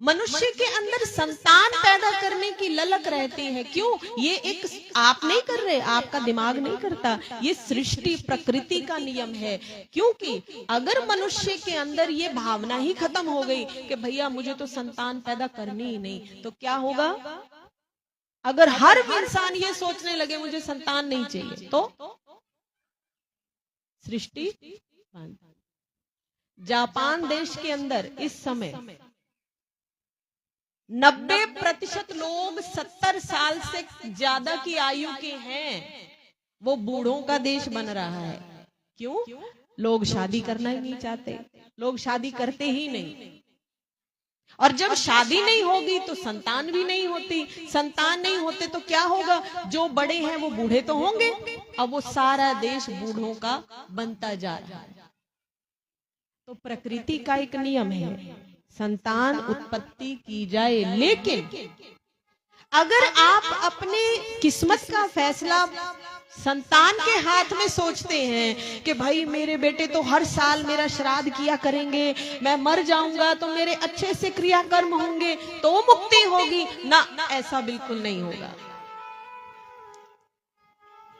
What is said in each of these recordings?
मनुष्य के अंदर संतान पैदा करने की ललक रहती है। क्यों? ये एक आप नहीं कर रहे, आपका दिमाग नहीं करता, ये सृष्टि प्रकृति का नियम है। क्योंकि अगर मनुष्य के अंदर ये भावना ही खत्म हो गई कि भैया मुझे तो संतान पैदा करनी ही नहीं, तो क्या होगा? अगर हर इंसान ये सोचने लगे मुझे संतान नहीं चाहिए, तो सृष्टि। जापान देश के अंदर इस समय 90% लोग 70 साल से ज्यादा की आयु के हैं। वो बूढ़ों का देश बन रहा है। क्यों? लोग शादी करना ही नहीं चाहते, लोग शादी करते ही नहीं। और जब शादी नहीं होगी तो संतान भी नहीं होती, संतान नहीं होते तो क्या होगा? जो बड़े हैं वो बूढ़े तो होंगे। अब वो सारा देश बूढ़ों का बनता जा रहा है। तो प्रकृति का एक नियम है, संतान उत्पत्ति की जाए, लेकिन अगर आप अपने किस्मत का फैसला संतान के हाथ में सोचते हैं कि भाई मेरे बेटे तो हर साल मेरा श्राद्ध किया करेंगे, मैं मर जाऊंगा तो मेरे अच्छे से क्रियाकर्म होंगे तो मुक्ति होगी ना, ऐसा बिल्कुल नहीं होगा।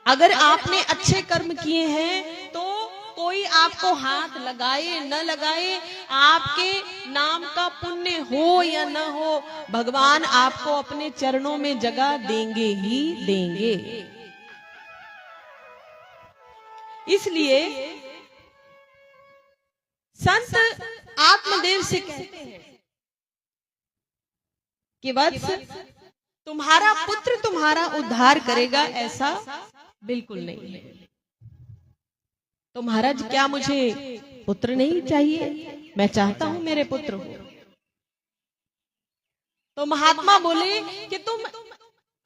अगर आपने अच्छे कर्म किए हैं तो कोई आपको हाथ लगाए न लगाए, आपके नाम का पुण्य हो या न हो, भगवान आपको अपने चरणों में जगह देंगे ही देंगे। इसलिए संत आत्मदेव से कहते हैं कि वत्स तुम्हारा पुत्र तुम्हारा उद्धार करेगा, ऐसा बिल्कुल नहीं है। तो महाराज क्या मुझे पुत्र नहीं चाहिए? मैं चाहता हूं मेरे पुत्र हो। तो महात्मा बोले कि तुम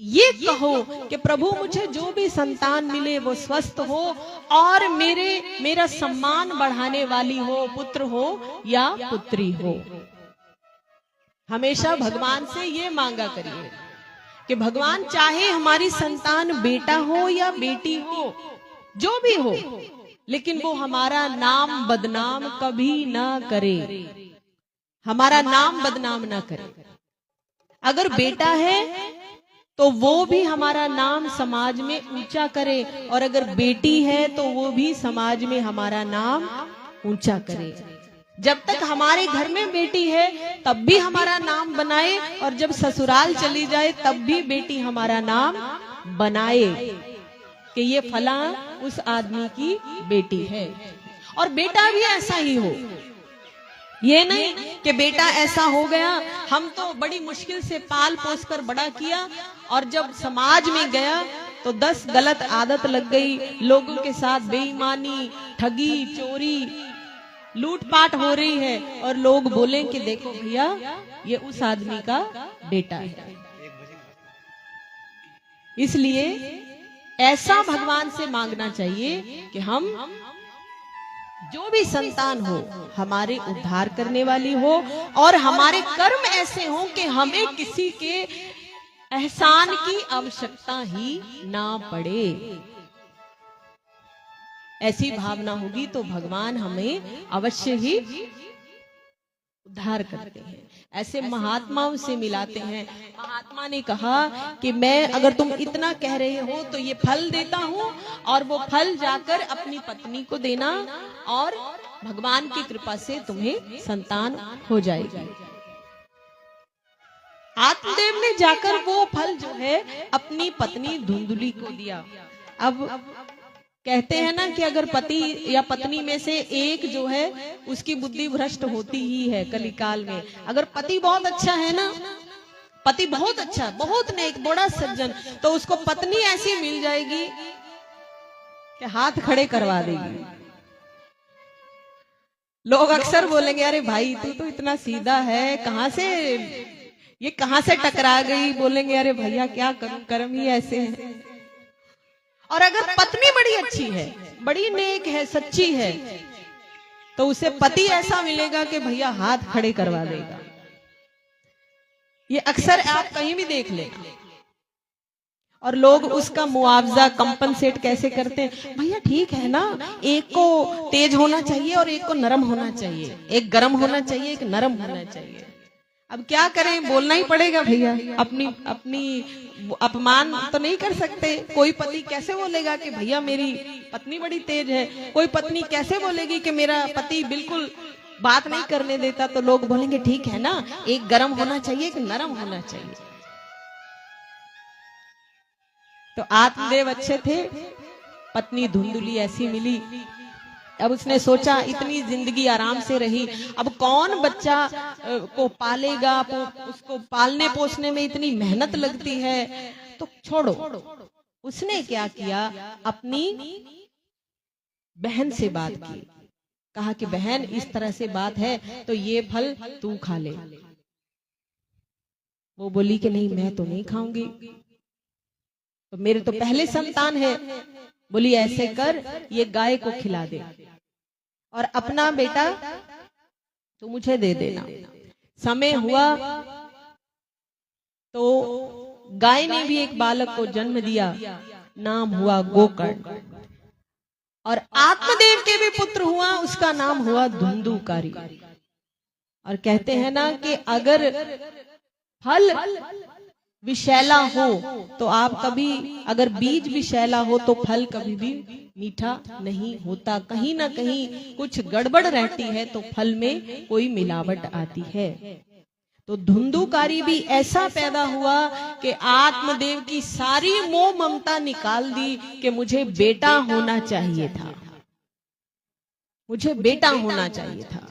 ये कहो कि प्रभु मुझे जो भी संतान मिले वो स्वस्थ हो और मेरा सम्मान बढ़ाने वाली हो, पुत्र हो या पुत्री हो। हमेशा भगवान से ये मांगा करिए कि भगवान चाहे हमारी संतान बेटा हो या बेटी हो, जो भी हो, लेकिन वो हमारा नाम बदनाम कभी ना करे, हमारा नाम बदनाम ना करे। अगर बेटा है तो वो भी हमारा नाम समाज में ऊंचा करे, और अगर बेटी है तो वो भी समाज में हमारा नाम ऊंचा करे। जब तक हमारे घर में बेटी है तब भी हमारा नाम बनाए, और जब ससुराल चली जाए तब भी बेटी हमारा नाम बनाए कि ये फला उस आदमी की बेटी है। और बेटा भी ऐसा ही हो, ये नहीं कि बेटा ऐसा हो गया, हम तो बड़ी मुश्किल से पाल पोस कर बड़ा किया और जब समाज में गया तो 10 गलत आदत लग गई, लोगों के साथ बेईमानी, ठगी, चोरी, लूटपाट हो रही है, और लोग बोले कि देखो भैया ये उस आदमी का बेटा है। इसलिए ऐसा भगवान से मांगना चाहिए कि हम जो भी संतान हो हमारे उद्धार करने वाली हो, और हमारे कर्म ऐसे हों कि हमें किसी के एहसान की आवश्यकता ही ना पड़े। ऐसी भावना होगी तो भगवान हमें अवश्य ही उद्धार करते हैं। ऐसे महात्माओं से मिलाते हैं। महात्मा ने कहा कि मैं, अगर तुम इतना कह रहे हो तो ये फल देता हूं, और वो फल जाकर अपनी पत्नी को देना, और भगवान की कृपा से तुम्हें संतान हो जाएगी। आत्मदेव ने जाकर वो फल जो है अपनी पत्नी धुंधुली को दिया। अब कहते हैं ना कि अगर पति या पत्नी में से एक जो है उसकी बुद्धि भ्रष्ट होती ही है कलिकाल में। अगर पति बहुत अच्छा है ना, पति बहुत अच्छा, बहुत नेक, बड़ा सज्जन, तो उसको पत्नी ऐसी मिल जाएगी कि हाथ खड़े करवा देगी। लोग अक्सर बोलेंगे अरे भाई तू तो इतना सीधा है, कहां से टकरा गई। बोलेंगे अरे भैया क्या करूं, कर्म ही ऐसे हैं। और अगर पत्नी बड़ी अच्छी है, बड़ी नेक है, सच्ची है, तो उसे पति ऐसा मिलेगा कि भैया हाथ खड़े करवा देगा। ये अक्सर आप कहीं भी देख लें। और लोग उसका मुआवजा, कंपनसेट कैसे करते हैं? भैया ठीक है ना, एक को तेज होना चाहिए और एक को नरम होना चाहिए, एक गर्म होना चाहिए, एक नरम होना चाहिए। अब क्या करें, बोलना ही पड़ेगा भैया। अपनी अपमान तो नहीं कर सकते। कोई पति कैसे बोलेगा कि भैया मेरी पत्नी बड़ी तेज है, कोई पत्नी कैसे बोलेगी कि मेरा पति बिल्कुल बात नहीं करने देता, तो लोग बोलेंगे ठीक है ना, एक गर्म होना चाहिए कि नरम होना चाहिए। तो आत्मदेव अच्छे थे, पत्नी धुंधुली ऐसी मिली। अब उसने सोचा इतनी जिंदगी आराम से रही, अब कौन बच्चा को पालेगा, उसको पालने पोसने में इतनी मेहनत लगती है, तो छोड़ो। उसने क्या किया, अपनी बहन से बात की, कहा कि बहन इस तरह से बात है तो ये फल तू खा ले। वो बोली कि नहीं मैं तो नहीं खाऊंगी, तो मेरे तो पहले संतान है। बोली ऐसे कर, ये गाय को खिला दे और अपना बेटा तो मुझे दे देना। समय हुआ तो गाय ने भी एक बालक को जन्म दिया, नाम हुआ गोकर्ण। और आत्मदेव के भी पुत्र हुआ, उसका नाम हुआ धुंधुकारी। और कहते हैं ना कि अगर फल विषैला हो तो आप कभी, अगर बीज विषैला हो तो फल कभी भी मीठा नहीं होता। कहीं ना कहीं कुछ गड़बड़ रहती है तो फल में कोई मिलावट आती है। तो धुंधुकारी भी ऐसा पैदा हुआ कि आत्मदेव की सारी मोह ममता निकाल दी कि मुझे बेटा होना चाहिए था, मुझे बेटा होना चाहिए था।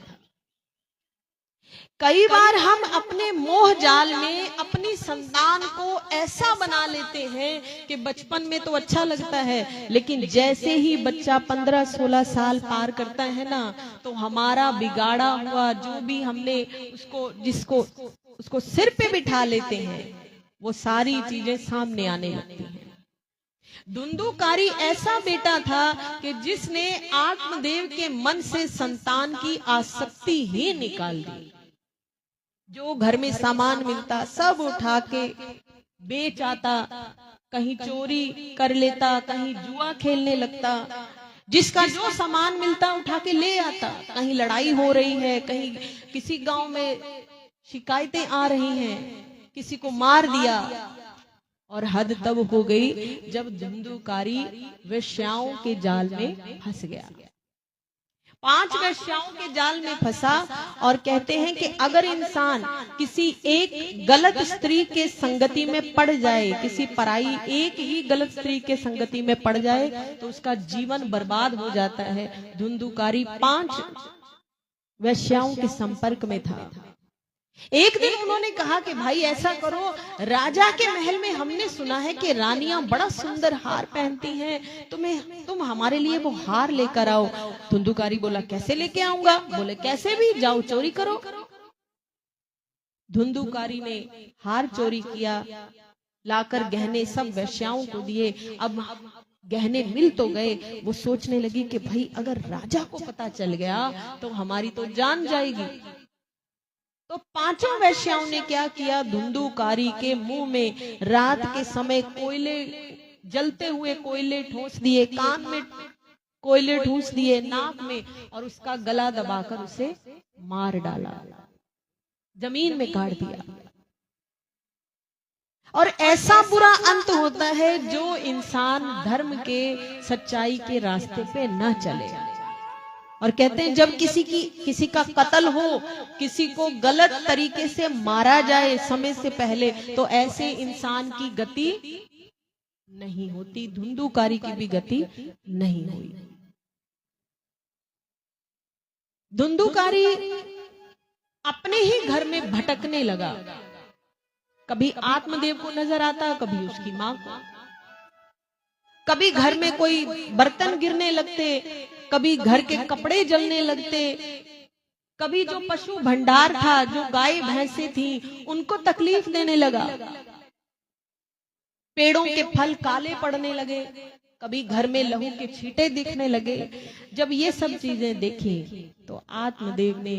कई बार हम अपने मोह जाल में अपनी संतान को ऐसा बना लेते हैं कि बचपन में तो अच्छा लगता है, लेकिन जैसे ही बच्चा 15-16 साल पार करता है ना, तो हमारा बिगाड़ा हुआ जो भी हमने उसको सिर पे बिठा लेते हैं, वो सारी चीजें सामने आने लगती हैं। धुंधुकारी ऐसा बेटा था कि जिसने आत्मदेव के मन से संतान की आसक्ति ही निकाल दी। जो घर में सामान मिलता सब उठा के बेच आता, कहीं चोरी कर लेता, कहीं जुआ खेलने लगता। जिसका जो सामान मिलता उठा के ले आता। कहीं लड़ाई हो रही है, कहीं किसी गांव में शिकायतें आ रही हैं, किसी को मार दिया। और हद तब हो गई जब धुंधुकारी वेश्याओं के जाल में फंस गया। 5 वेश्याओं के जाल में फंसा। और कहते हैं कि अगर इंसान किसी एक गलत स्त्री के संगति में पड़ जाए, किसी पराई एक ही गलत स्त्री के संगति में पड़ जाए तो उसका जीवन बर्बाद हो जाता है। धुंधुकारी 5 वेश्याओं के संपर्क में था। एक दिन उन्होंने कहा कि भाई ऐसा करो, राजा के महल में हमने सुना है कि रानियां बड़ा सुंदर हार पहनती हैं, तुम हमारे लिए वो हार लेकर आओ। धुंधुकारी बोला कैसे लेके आऊंगा? बोले कैसे भी, जाओ चोरी करो। धुंधुकारी ने हार चोरी किया, लाकर गहने सब वेश्याओं को दिए। अब गहने मिल तो गए, वो सोचने लगी कि भाई अगर राजा को पता चल गया तो हमारी तो जान जाएगी। तो 5 वेश्याओं ने क्या किया, धुंधुकारी के मुंह में रात के समय कोयले, जलते हुए कोयले ठूंस दिए, कान में कोयले ठूंस दिए, नाक में, और उसका गला दबाकर उसे मार डाला, जमीन में गाड़ दिया। और ऐसा बुरा अंत होता है जो इंसान धर्म के, सच्चाई के रास्ते पे न चले। और कहते हैं जब किसी का कत्ल हो, किसी को गलत तरीके से मारा जाए समय से पहले, तो ऐसे इंसान की गति नहीं होती। धुंधुकारी की भी गति नहीं हुई। धुंधुकारी अपने ही घर में भटकने लगा। कभी आत्मदेव को नजर आता, कभी उसकी मां को। कभी घर में कोई बर्तन गिरने लगते, कभी घर के कपड़े जलने लगते, कभी जो पशु भंडार था, जो गाय भैंसे थी, उनको तकलीफ देने लगा। पेड़ों के फल काले पड़ने लगे, कभी घर में लहू के छींटे दिखने लगे। जब ये सब चीजें देखी तो आत्मदेव ने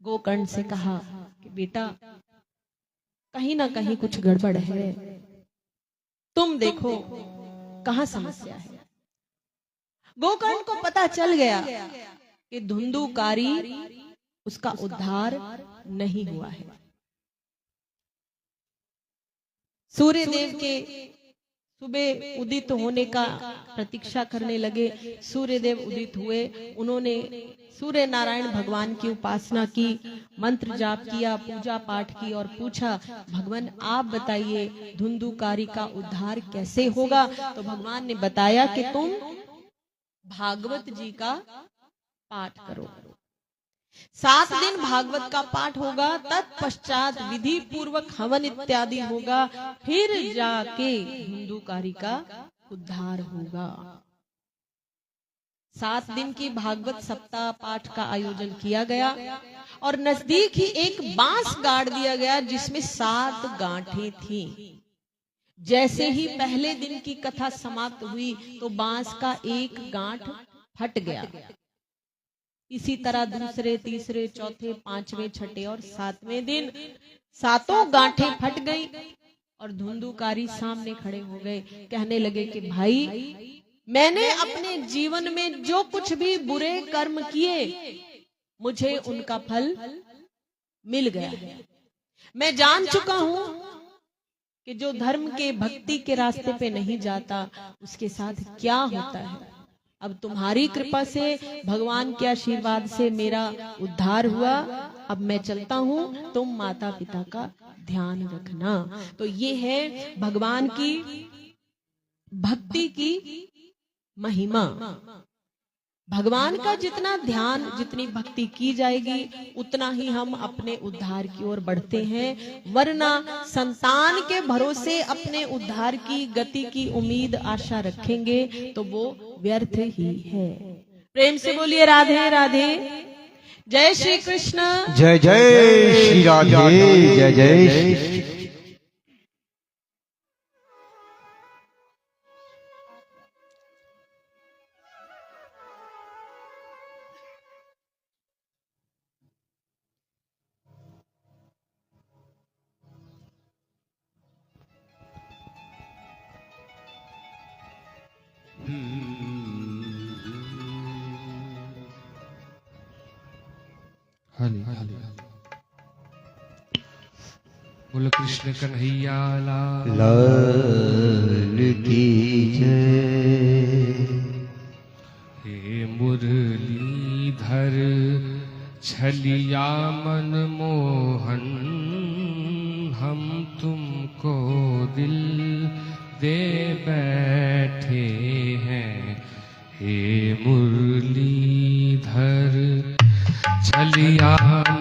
गोकर्ण से कहा कि बेटा कहीं ना कहीं कुछ गड़बड़ है, तुम देखो कहां समस्या है। गोकर्ण को पता चल गया कि धुंधुकारी उसका उद्धार नहीं हुआ है। सूर्य देव के सुबह उदित होने का प्रतीक्षा करने लगे। सूर्य देव उदित हुए, उन्होंने सूर्य नारायण भगवान की उपासना की, मंत्र जाप किया, पूजा पाठ की और पूछा, भगवान आप बताइए धुंधुकारी का उद्धार कैसे होगा? तो भगवान ने बताया कि तुम भागवत जी का पाठ करो, 7 दिन भागवत का पाठ होगा, तत्पश्चात विधि पूर्वक हवन इत्यादि होगा, फिर जाके धुंधुकारी का उद्धार होगा। 7 दिन की भागवत सप्ताह पाठ का आयोजन किया गया और नजदीक ही एक बांस गाड़ दिया गया जिसमें 7 गांठें थी। जैसे ही पहले दिन की कथा समाप्त हुई तो बांस का एक गांठ फट गया। इसी तरह दूसरे, तीसरे, चौथे, 5वें, 6ठे और 7वें दिन 7 गांठें फट गई और धुंधुकारी सामने खड़े हो गए। कहने लगे कि भाई, मैंने अपने जीवन में जो कुछ भी बुरे कर्म किए, मुझे उनका फल मिल गया है। मैं जान चुका हूं कि जो धर्म के, भक्ति के रास्ते पे नहीं जाता, उसके साथ क्या होता है। अब तुम्हारी कृपा से, भगवान के आशीर्वाद से मेरा उद्धार हुआ। अब मैं चलता हूँ, तुम माता पिता का ध्यान रखना। तो ये है भगवान की भक्ति की महिमा। भगवान का जितना ध्यान, जितनी भक्ति की जाएगी, उतना ही हम अपने उद्धार की ओर बढ़ते हैं। वरना संतान के भरोसे अपने उद्धार की गति की उम्मीद, आशा रखेंगे तो वो व्यर्थ ही है। प्रेम से बोलिए राधे राधे। जय श्री कृष्ण। जय जय श्री राधे। जय जय। बोलो कृष्ण कन्हैया लाल की जय। हे मुरलीधर छलिया मनमोहन, हम तुमको दिल दे बैठे हैं। हे मुरलीधर छलिया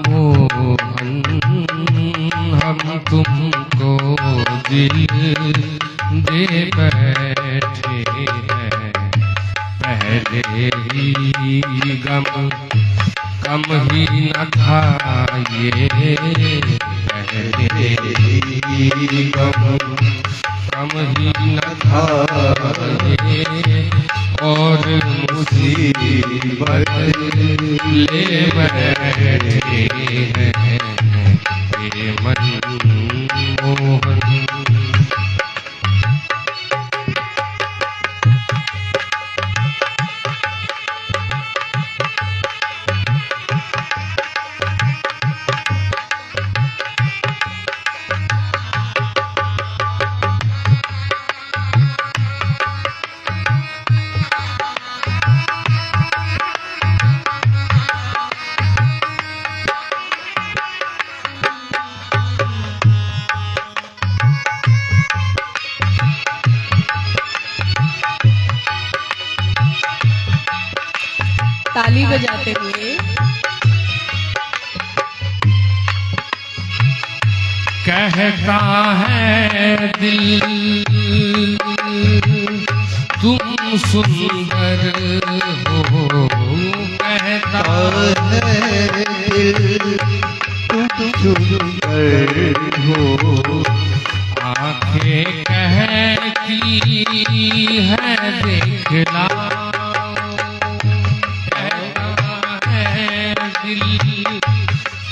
मोहन, हम तुमको दिल दे बैठे हैं। पहले ही गम कम ही न खाए, पहले ही गम कम ही न खाए, और मुसीबत ले बैठे हैं। हे मनमोहन, ताली बजाते हुए कहता है दिल तुम सुंदर हो, कहता है दिल तुम सुंदर हो। आंखें कहती है देखना,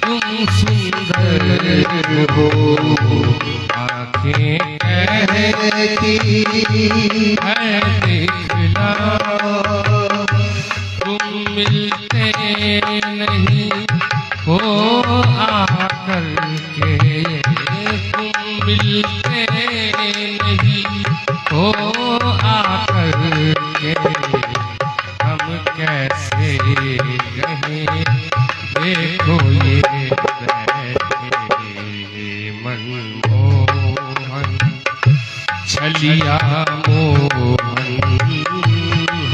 तुम सुंदर हो। आंखें कहती है देखना, तुम मिलते नहीं हो मिलते नहीं हो आकर के, हम कैसे कहें देखो ये बैठे मनमोहन छलिया मोहन,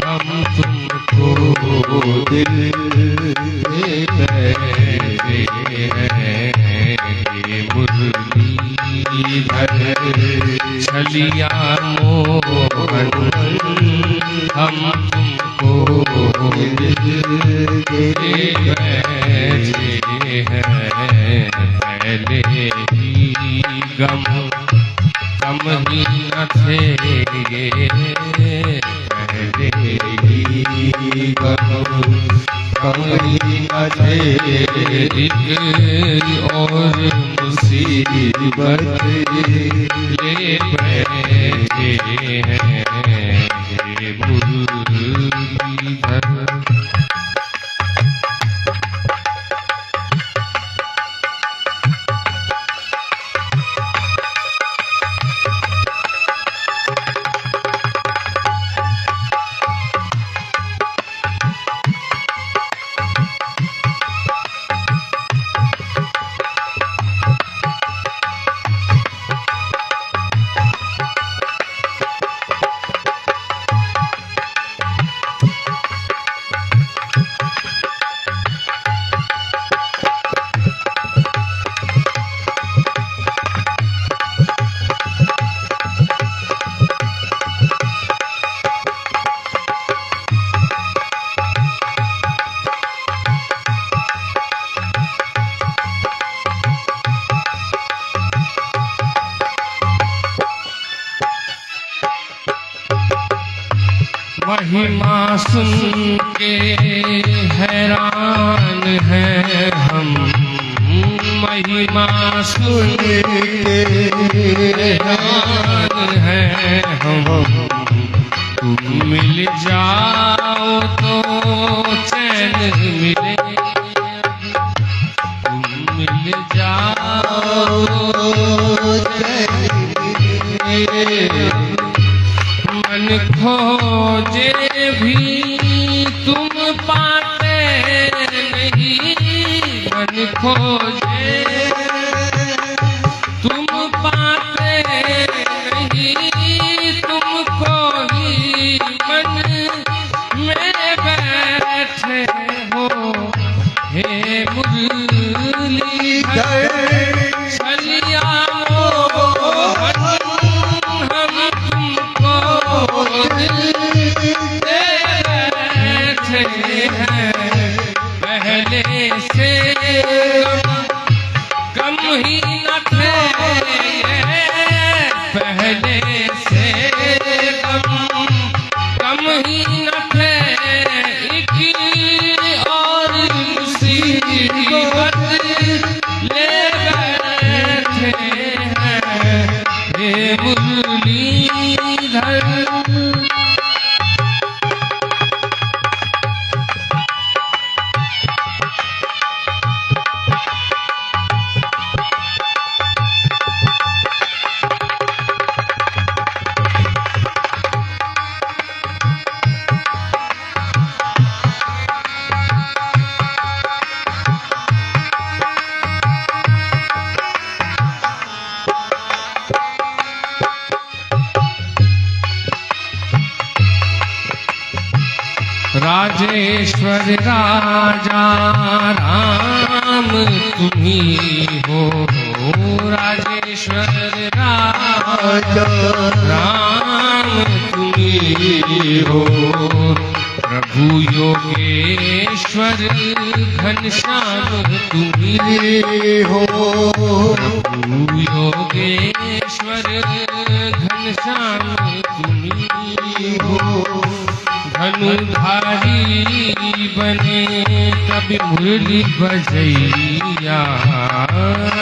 हम तुमको दिल दे बैठे हैं मुरलीधर छलिया मोहन, हम तुमको दिल दे बैठे हैं पहले ही गम कम ही न थे ये, पहले ही गम कम ही न थे एक और मुसीबत ले बैठे हैं मुरलीधर। महिमा सुन के हैरान हैं हम, महिमा सुन के हैरान हैं हम, तुम मिल जाओ तो चैन मिले, तुम मिल जाओ चैन मिले, मन खोजे भी तुम पाते नहीं, मन खोजे तुम पाते नहीं, तुमको ही मन में बैठे हो हे मुरलीधर छलिया मोहन, हम दिल दे बैठे हैं पहले से कम ही न थे, पहले से कम ही न थे एक और मुसीबत ले बैठे हैं हे मुरलीधर। राजेश्वर राजा राम तुम्ही हो, राजेश्वर राजा राम तुम्ही हो, प्रभु योगेश्वर घनश्याम तुम्ही हो, प्रभु योगेश्वर घनश्याम तुम्ही हो, धनुधारी बने कभी मुरली बजैया,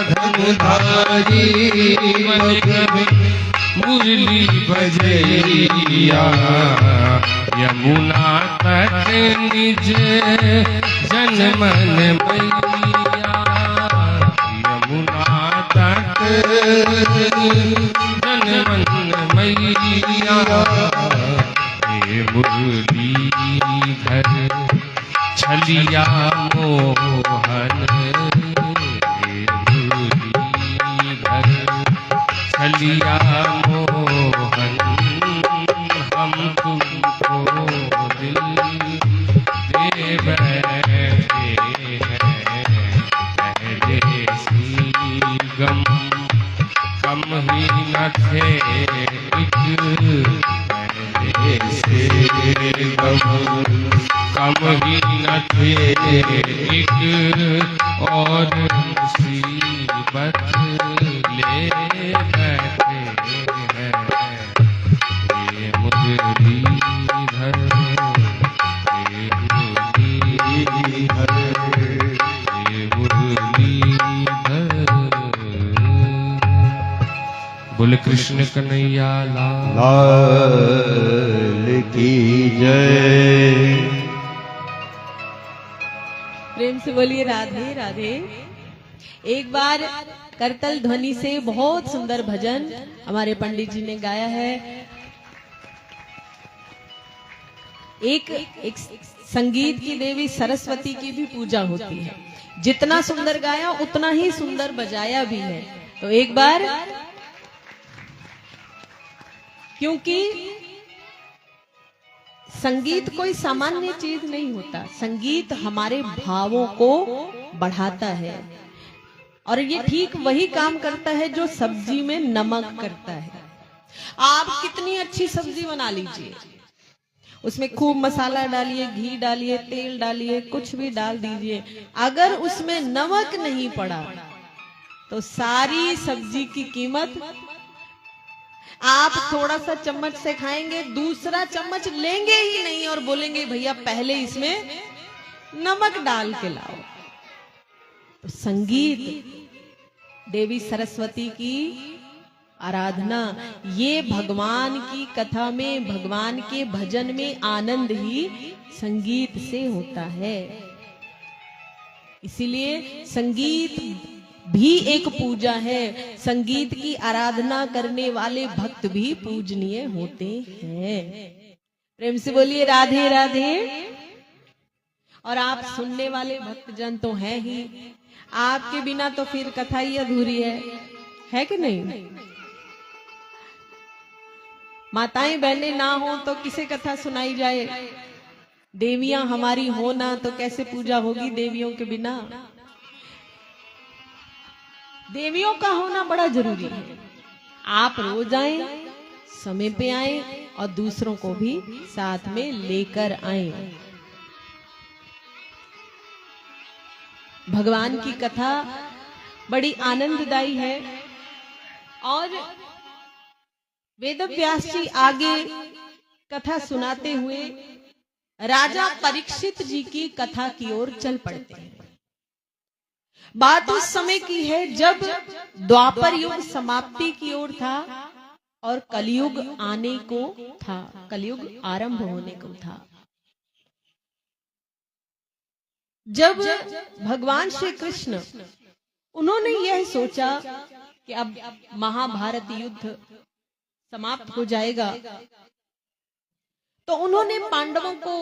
धनुधारी बने कभी मुरली बजैया, यमुना तट निज जन मन मैया, यमुना तट जन मन मैया हे मुरलीधर छलिया मोहन हे मुरलीधर छलिया मोहन हम तुमको दिल दे बैठे हैं पहले सी गम कम ही न थे एक पहले से गम कम ही न थे एक और मुसीबत ले बैठे हैं ये मुरलीधर ये मुरलीधर ये मुरलीधर। बोले कृष्ण कन्हैया लाल लाल की जय। प्रेम से बोलिए राधे राधे। एक बार करतल ध्वनि से बहुत सुंदर भजन हमारे पंडित जी ने गाया है। एक संगीत की देवी सरस्वती की भी पूजा होती है। जितना सुंदर गाया उतना ही सुंदर बजाया भी है। तो एक बार, क्योंकि संगीत कोई सामान्य चीज नहीं होता, संगीत हमारे भावों को बढ़ाता है। और ये ठीक वही काम करता है जो सब्जी में नमक करता है। आप कितनी अच्छी सब्जी बना लीजिए, उसमें खूब मसाला डालिए, घी डालिए, तेल डालिए, कुछ भी डाल दीजिए, अगर उसमें नमक नहीं पड़ा तो सारी सब्जी की कीमत, आप थोड़ा सा चम्मच से खाएंगे, दूसरा चम्मच लेंगे ही नहीं और बोलेंगे भैया पहले इसमें नमक डाल के लाओ। तो संगीत देवी सरस्वती की आराधना, ये भगवान की कथा में, भगवान के भजन में आनंद ही संगीत से होता है। इसीलिए संगीत भी एक पूजा है। संगीत की आराधना करने वाले भक्त भी पूजनीय होते हैं। प्रेम से बोलिए राधे राधे। और आप सुनने वाले भक्तजन तो हैं ही, आपके बिना तो फिर कथा ही अधूरी है कि नहीं? माताएं बहनें ना हो तो किसे कथा सुनाई जाए? देवियां हमारी हो ना तो कैसे पूजा होगी देवियों के बिना? देवियों का होना बड़ा जरूरी है। आप रोज आए, समय पे आए और दूसरों को भी साथ में लेकर आए। भगवान की कथा बड़ी आनंददायी है। और वेदव्यास जी आगे कथा सुनाते हुए राजा परीक्षित जी की कथा की ओर चल पड़ते हैं। बात उस समय की है जब द्वापर युग समाप्ति की ओर था और कलयुग आने को था, कलयुग आरंभ होने को था। जब भगवान श्री कृष्ण, उन्होंने यह सोचा कि अब महाभारत युद्ध समाप्त हो जाएगा, तो उन्होंने पांडवों को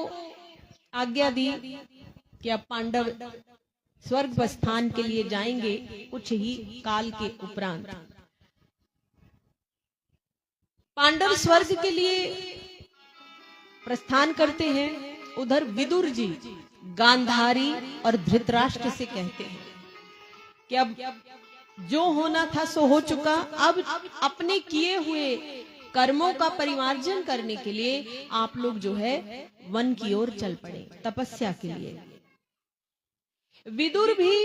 आज्ञा दी कि अब पांडव स्वर्ग प्रस्थान के लिए जाएंगे कुछ ही काल के उपरांत। पांडव स्वर्ग के लिए प्रस्थान करते हैं। उधर विदुर जी गांधारी और धृतराष्ट्र से कहते हैं कि अब जो होना था सो हो चुका, अब अपने किए हुए कर्मों का परिमार्जन करने के लिए आप लोग जो है वन की ओर चल पड़े तपस्या के लिए। विदुर भी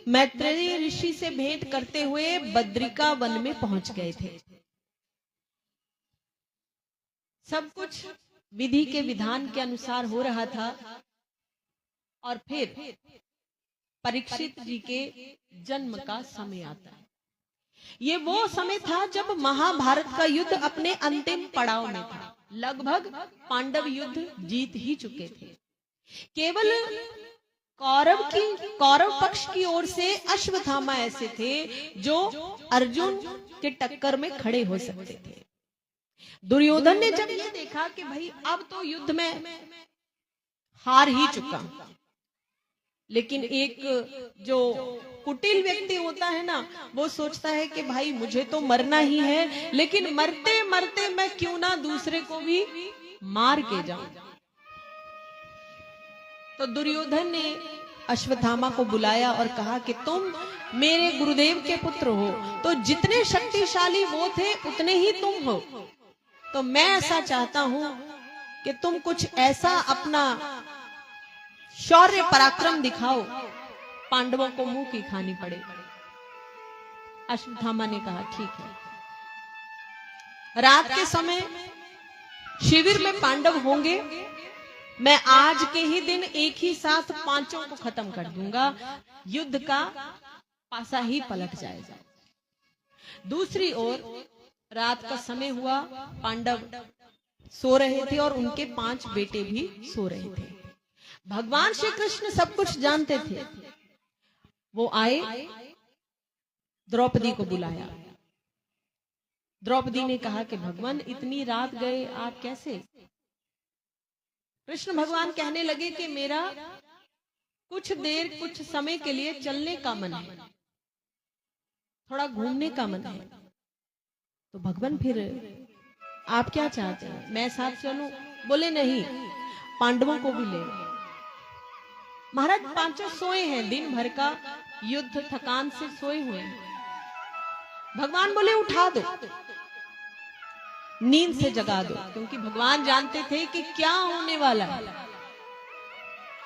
मैत्रेय ऋषि से भेंट करते हुए बद्रिका वन में पहुंच गए थे। सब कुछ विधि के विधान के अनुसार हो रहा था। और फिर परीक्षित जी के जन्म का समय आता है। ये वो समय था जब महाभारत का युद्ध अपने अंतिम पड़ाव में था। लगभग पांडव युद्ध जीत ही चुके थे। केवल कौरव पक्ष की ओर से अश्वत्थामा ऐसे थे जो अर्जुन के टक्कर में खड़े हो सकते थे। दुर्योधन ने जब ये देखा कि भाई अब तो युद्ध में हार ही चुका, लेकिन एक जो कुटिल व्यक्ति होता है ना, वो सोचता है कि भाई मुझे तो मरना ही है, लेकिन मरते मरते मैं क्यों ना दूसरे को भी मार के जाऊं। तो दुर्योधन ने अश्वत्थामा को बुलाया और कहा कि तुम मेरे गुरुदेव के पुत्र हो, तो जितने शक्तिशाली वो थे उतने ही तुम हो, तो मैं ऐसा चाहता हूं कि तुम कुछ ऐसा अपना शौर्य पराक्रम दिखाओ, पांडवों को मुंह की खानी पड़े। अश्वत्थामा ने कहा ठीक है। रात के समय शिविर में पांडव होंगे, मैं आज के ही दिन एक ही साथ पांचों को खत्म कर दूंगा, युद्ध का पासा ही पलट जाएगा। दूसरी ओर रात का समय हुआ, पांडव सो रहे थे और उनके 5 बेटे भी सो रहे थे। भगवान श्री कृष्ण सब कुछ जानते थे। वो आए, द्रौपदी को बुलाया। द्रौपदी ने कहा कि भगवान इतनी रात गए आप कैसे? कृष्ण भगवान कहने लगे कि मेरा कुछ देर कुछ समय के लिए चलने का मन है, थोड़ा घूमने का मन है। तो भगवान फिर आप क्या चाहते हैं, मैं साथ चलूं? बोले नहीं, पांडवों को भी ले। महाराज पांचों सोए हैं, दिन भर का युद्ध थकान से सोए हुए हैं। भगवान बोले उठा दो, नींद से जगा दो, क्योंकि भगवान जानते थे कि क्या होने वाला है।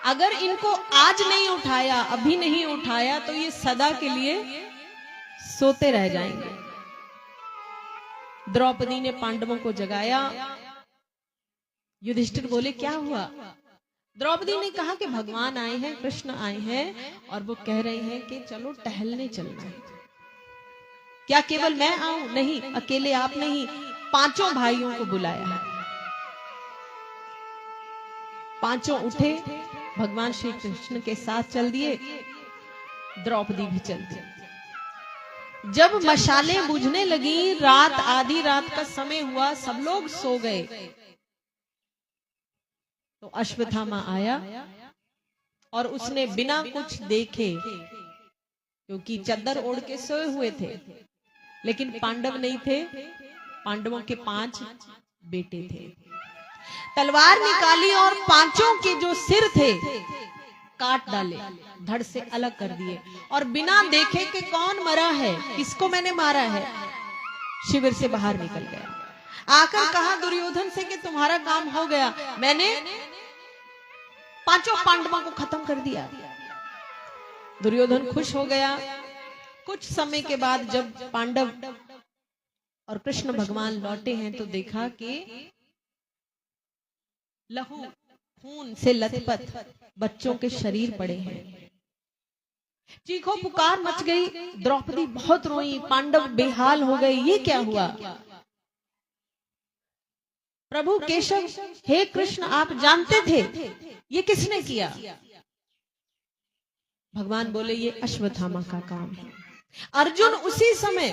अगर इनको आज नहीं उठाया, अभी नहीं उठाया, तो ये सदा के लिए सोते रह जाएंगे। द्रौपदी ने पांडवों को जगाया। युधिष्ठिर बोले क्या हुआ? द्रौपदी ने कहा कि भगवान आए हैं, कृष्ण आए हैं, और वो कह रहे हैं कि चलो टहलने चलना है। क्या केवल मैं आऊं? नहीं, अकेले आप नहीं, 5 भाइयों को बुलाया है। 5 उठे, भगवान श्री कृष्ण के साथ चल दिए, द्रौपदी भी चल दी। जब मशालें बुझने लगी, रात आधी रात का समय हुआ, सब लोग सो गए, तो अश्वत्थामा आया और उसने बिना कुछ देखे, क्योंकि चद्दर ओढ़ के सोए हुए थे, लेकिन पांडव नहीं थे, पांडवों के 5 बेटे थे। तलवार निकाली और 5 के जो सिर थे काट डाले, धड़ से अलग कर दिए, और बिना देखे कि कौन मरा है, किसको मैंने मारा है, शिविर से बाहर निकल गया। आकर कहा दुर्योधन से कि तुम्हारा काम हो गया, मैंने 5 पांडवों को खत्म कर दिया। दुर्योधन खुश हो गया। कुछ समय के बाद जब पांडव और कृष्ण भगवान लौटे हैं, तो देखा कि लहू खून से लथपथ बच्चों के शरीर पड़े हैं। चीखो पुकार मच गई, द्रौपदी बहुत रोई, पांडव बेहाल हो गए। ये क्या हुआ? प्रभु केशव, हे कृष्ण, आप जानते थे ये किसने किया? भगवान बोले ये अश्वत्थामा का काम है। अर्जुन उसी समय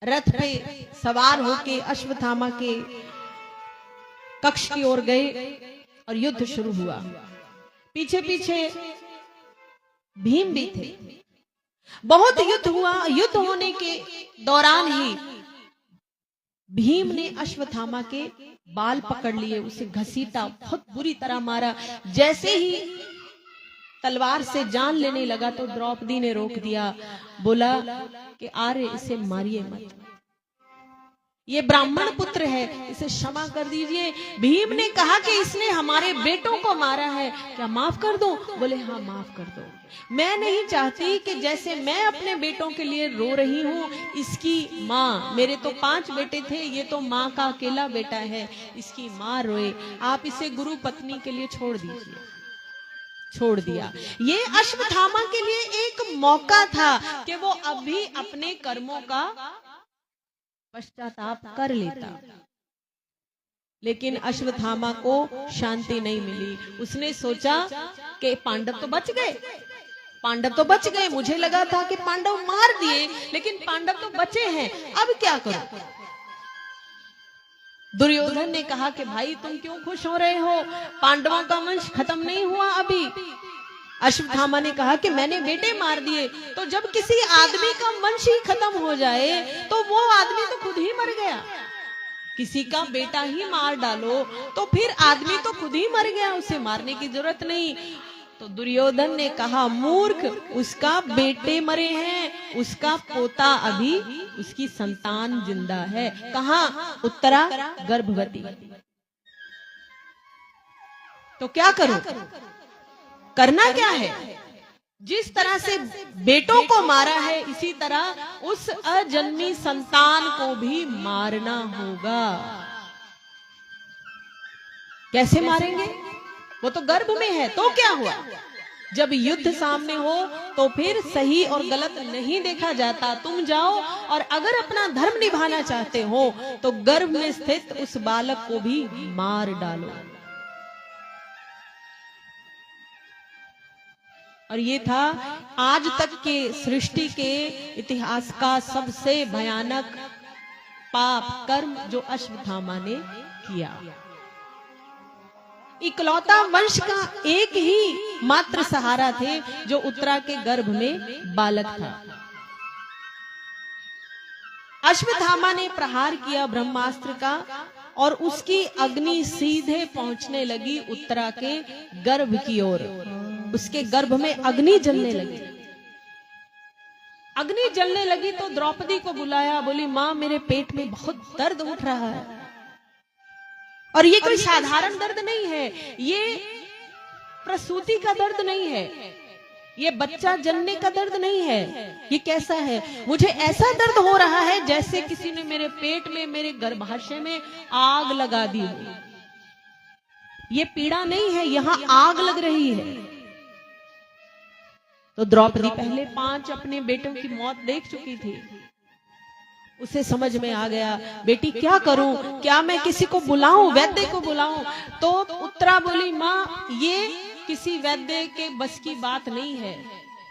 रथ पे सवार होके अश्वत्थामा के कक्ष की ओर गए और युद्ध शुरू हुआ। पीछे पीछे भीम भी थे। बहुत युद्ध हुआ। युद्ध होने के दौरान ही भीम ने अश्वत्थामा के बाल पकड़ लिए, उसे घसीटा, बहुत बुरी तरह मारा। जैसे ही तलवार से जान लेने लगा तो द्रौपदी ने रोक दिया, बोला कि आरे इसे मारिए मत, ये ब्राह्मण पुत्र है, इसे क्षमा कर दीजिए। भीम ने कहा कि इसने हमारे बेटों को मारा है, क्या माफ कर दो? बोले हाँ माफ कर दो। मैं नहीं चाहती कि जैसे मैं अपने बेटों के लिए रो रही हूँ, इसकी माँ, मेरे तो 5 बेटे थे, ये तो माँ का अकेला बेटा है, इसकी माँ रोए, आप इसे गुरु पत्नी के लिए छोड़ दीजिए। छोड़ दिया। ये अश्वत्थामा के लिए एक मौका था कि वो अभी अपने कर्मों का पश्चाताप कर लेता, लेकिन अश्वत्थामा को शांति नहीं मिली। उसने सोचा कि पांडव तो बच गए, पांडव तो बच गए, मुझे लगा था कि पांडव मार दिए, लेकिन पांडव तो बचे हैं, अब क्या करूं। दुर्योधन ने कहा कि भाई तुम क्यों खुश हो रहे हो, पांडवों का वंश खत्म नहीं हुआ अभी। अश्वत्थामा ने कहा कि मैंने बेटे मार दिए, तो जब किसी आदमी का वंश ही खत्म हो जाए तो वो आदमी तो खुद ही मर गया। किसी का बेटा ही मार डालो तो फिर आदमी तो खुद ही मर गया, उसे मारने की जरूरत नहीं। तो दुर्योधन ने कहा मूर्ख, उसका बेटे मरे हैं, उसका पोता अभी, उसकी संतान जिंदा है। कहां? उत्तरा गर्भवती। तो क्या करूं? करना क्या है? जिस तरह से बेटों को मारा है, इसी तरह उस अजन्मी संतान को भी मारना होगा। कैसे मारेंगे? वो तो गर्भ में है, तो क्या हुआ? जब युद्ध सामने हो तो फिर सही और गलत नहीं देखा जाता। तुम जाओ और अगर अपना धर्म निभाना चाहते हो तो गर्भ में स्थित उस बालक को भी मार डालो। और ये था आज तक के सृष्टि के इतिहास का सबसे भयानक पाप कर्म जो अश्वत्थामा ने किया। इकलौता वंश का एक ही मात्र सहारा थे जो उत्तरा के गर्भ में बालक था। अश्वत्थामा ने प्रहार किया ब्रह्मास्त्र का और उसकी अग्नि सीधे पहुंचने लगी उत्तरा के गर्भ की ओर। उसके गर्भ में अग्नि जलने लगी। अग्नि जलने लगी तो द्रौपदी को बुलाया, बोली मां मेरे पेट में बहुत दर्द उठ रहा है। और ये कोई साधारण दर्द नहीं है, ये प्रसूति का दर्द नहीं है, ये बच्चा जन्मने का दर्द नहीं है। ये कैसा है? मुझे ऐसा दर्द हो रहा है जैसे किसी ने मेरे पेट में, मेरे गर्भाशय में आग लगा दी हो। ये पीड़ा नहीं है, यहां आग लग रही है। तो द्रौपदी पहले 5 अपने बेटों की मौत देख चुकी थी। उसे समझ में आ गया, बेटी क्या करूं, क्या मैं किसी को बुलाऊं, वैद्य को बुलाऊं? तो उत्तरा बोली मां ये किसी वैद्य के बस की बात नहीं है।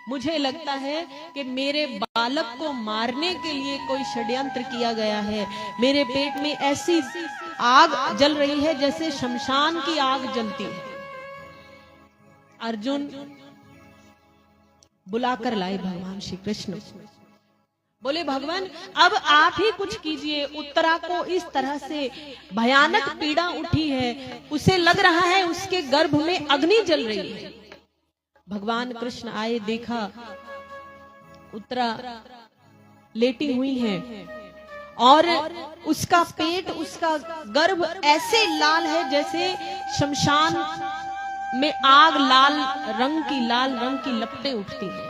मुझे लगता है कि मेरे बालक को मारने के लिए कोई षड्यंत्र किया गया है। मेरे पेट में ऐसी आग जल रही है जैसे शमशान की आग जलती है। अर्जुन बुलाकर लाए भगवान श्री कृष्ण। बोले भगवान अब आप ही कुछ कीजिए, उत्तरा को इस तरह से भयानक पीड़ा उठी है, उसे लग रहा है उसके गर्भ में अग्नि जल रही है। भगवान कृष्ण आए, देखा उत्तरा लेटी हुई है और उसका पेट, उसका गर्भ ऐसे लाल है जैसे शमशान में आग लाल रंग की लपटें उठती हैं।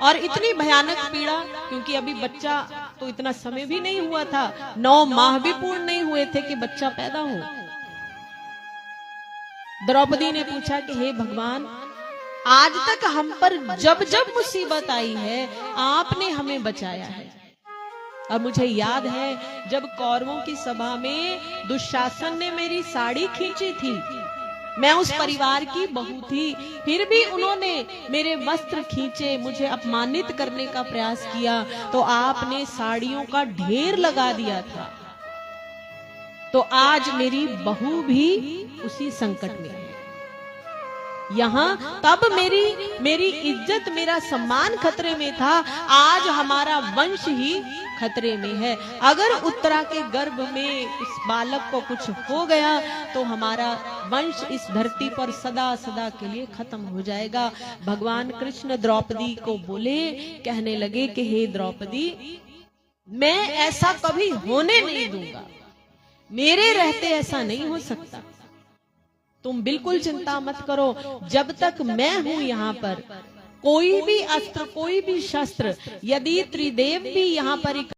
और इतनी भयानक पीड़ा, क्योंकि अभी बच्चा तो इतना समय भी नहीं हुआ था, 9 माह भी पूर्ण नहीं हुए थे कि बच्चा पैदा हो। द्रौपदी ने पूछा कि हे भगवान, आज तक हम पर जब जब मुसीबत आई है आपने हमें बचाया है। अब मुझे याद है जब कौरवों की सभा में दुशासन ने मेरी साड़ी खींची थी, मैं उस परिवार की बहू थी, फिर भी उन्होंने मेरे वस्त्र खींचे, मुझे अपमानित करने का प्रयास किया, तो आपने साड़ियों का ढेर लगा दिया था। तो आज मेरी बहू भी उसी संकट में है। यहाँ तब मेरी इज्जत, मेरा सम्मान खतरे में था, आज हमारा वंश ही खतरे में है। अगर उत्तरा के गर्भ में उस बालक को कुछ हो गया तो हमारा वंश इस धरती पर सदा सदा के लिए खत्म हो जाएगा। भगवान कृष्ण द्रौपदी को बोले, कहने लगे कि हे द्रौपदी, मैं ऐसा कभी होने नहीं दूंगा, मेरे रहते ऐसा नहीं हो सकता। तुम बिल्कुल चिंता मत करो, जब तक मैं हूं यहाँ पर कोई भी अस्त्र, कोई भी शस्त्र, यदि त्रिदेव भी यहाँ पर